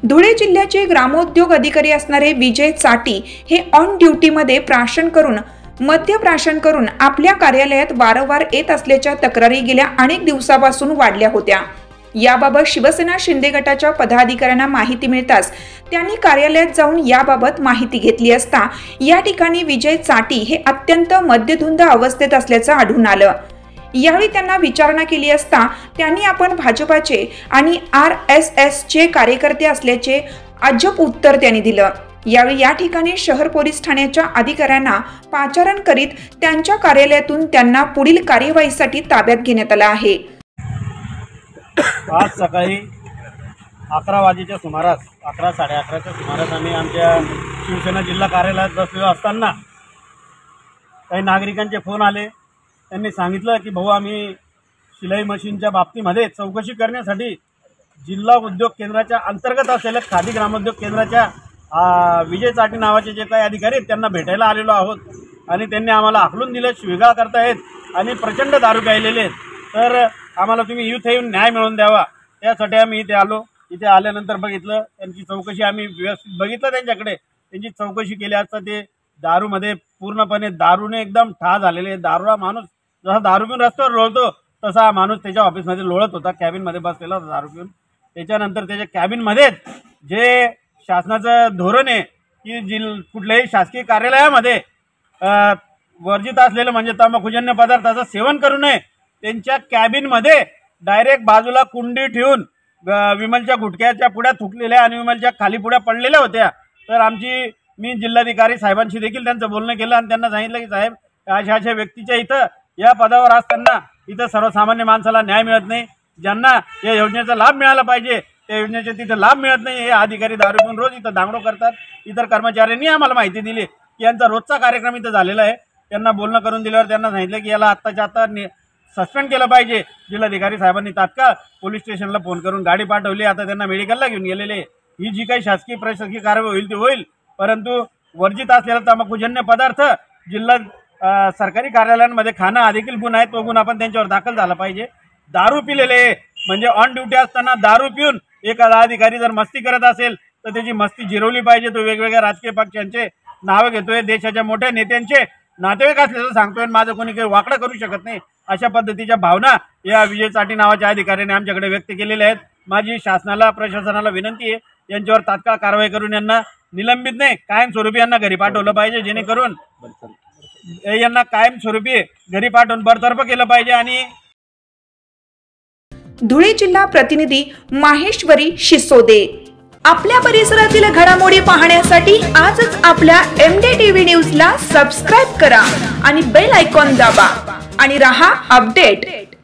धुळे जिल्ह्याचे ग्रामोद्योग अधिकारी असणारे विजय चाटी हे ऑन ड्युटीमध्ये मद्यप्राशन करून आपल्या कार्यालयात वारंवार येत असल्याच्या तक्रारी गेल्या अनेक दिवसापासून वाढल्या होत्या। याबाबत शिवसेना शिंदे गटाच्या पदाधिकाऱ्यांना माहिती मिळताच त्यांनी कार्यालयात जाऊन याबाबत माहिती घेतली असता या ठिकाणी विजय चाटी हे अत्यंत मद्यधुंद अवस्थेत असल्याचं आढळून आलं। यावेळी त्यांना विचारणा केली असता त्यांनी आपण भाजपाचे आणि RSSचे कार्यकर्ते असल्याचे अजब उत्तर त्यांनी दिलं। यावेळी या ठिकाणी शहर पोलीस ठाण्याच्या अधिकाऱ्यांना पाचारण करीत त्यांच्या कार्यालयातून त्यांना पुढील कार्यवाहीसाठी ताब्यात घेण्यात आलं आहे। आज सकाळी 11 वाजेच्या सुमारास 11-11:30च्या सुमारास आम्ही आमच्या शिवसेना जिल्हा कार्यालयात बसलेलो असताना काही नागरिकांचे फोन आले। त्यांनी सांगितलं की भाऊ आम्ही शिलाई मशीनच्या बाबतीमध्ये चौकशी करण्यासाठी जिल्हा उद्योग केंद्राच्या अंतर्गत असलेल्या खादी ग्रामोद्योग केंद्राच्या विजय चाटी नावाचे जे काही अधिकारी आहेत त्यांना भेटायला आलेलो आहोत आणि त्यांनी आम्हाला हाकलून दिलं, शिवीगाळ करतायत आणि प्रचंड दारू प्यायलेले आहेत। तर आम्हाला तुम्ही इथे येऊन न्याय मिळवून द्यावा, त्यासाठी आम्ही इथे आलो। इथे आल्यानंतर बघितलं त्यांची चौकशी आम्ही व्यवस्थित बघितलं, त्यांची चौकशी केली असता ते दारूमध्ये पूर्णपणे दारूने एकदम ठा झालेले। दारूला माणूस जसा दारू पिऊन रस्त्यावर लोळतो तसा हा माणूस त्याच्या ऑफिसमध्ये लोळत होता, कॅबिनमध्ये बसलेला होता दारू पिऊन। त्याच्यानंतर त्याच्या कॅबिनमध्येच जे शासनाचं धोरण आहे की कुठल्याही शासकीय कार्यालयामध्ये वर्जित असलेलं म्हणजे तंबाखूजन्य पदार्थाचं सेवन करू नये, त्यांच्या कॅबिनमध्ये डायरेक्ट बाजूला कुंडी ठेवून विमलच्या गुटख्याच्या पुड्या थुकलेल्या आणि विमलच्या खाली पुड्या पडलेल्या होत्या। तर मी जिल्हाधिकारी साहेबांशी देखील त्यांचं बोलणं केलं आणि त्यांना सांगितलं की साहेब अशा व्यक्तीच्या इथं या पदावर असताना इथं सर्वसामान्य माणसाला न्याय मिळत नाही, ज्यांना या योजनेचा लाभ मिळाला पाहिजे त्या योजनेचे तिथे लाभ मिळत नाही। हे अधिकारी दारू पिऊन रोज इथं दांगडो करतात। इतर कर्मचाऱ्यांनी आम्हाला माहिती दिली की यांचा रोजचा कार्यक्रम इथं झालेला आहे। त्यांना बोलणं करून दिल्यावर त्यांना सांगितलं की याला आत्ताच्या आत्ता सस्पेंड केलं पाहिजे। जिल्हाधिकारी साहेबांनी तात्काळ पोलीस स्टेशनला फोन करून गाडी पाठवली, आता त्यांना मेडिकलला घेऊन गेलेले। ही जी काही शासकीय प्रशासकीय कारवाई होईल ती होईल, परंतु वर्जित असलेला तंबाखूजन्य पदार्थ जिल्हा सरकारी कार्यालयांमध्ये खाणं हा देखील गुन्हा आहे, तो गुन्हा पण त्यांच्यावर दाखल झाला पाहिजे। दारू पिलेले म्हणजे ऑन ड्युटी असताना दारू पिऊन एखादा अधिकारी जर मस्ती करत असेल तर त्याची मस्ती जिरवली पाहिजे। तो वेगवेगळ्या राजकीय पक्षांचे नावं घेतोय, देशाच्या मोठ्या नेत्यांचे नातेवाईक असल्याचं सांगतोय, माझं कोणी काही वाकडं करू शकत नाही, अशा पद्धतीच्या भावना या विजय चाटी नावाच्या अधिकाऱ्याने आमच्याकडे व्यक्त केलेल्या आहेत। माझी शासनाला प्रशासनाला विनंती आहे यांच्यावर तात्काळ कारवाई करून यांना निलंबित नाही कायमस्वरूपी यांना घरी पाठवलं पाहिजे, जेणेकरून यांना कायमस्वरूपी घरी पाठवून बरतर्फ केलं पाहिजे। आणि धुळे जिल्हा प्रतिनिधी माहेश्वरी शिसोदे। आपल्या परिसरातील घडामोडी पाहण्यासाठी आजच आपल्या MDTV न्यूजला सबस्क्राइब करा आणि बेल आयकॉन दाबा आणि रहा अपडेट।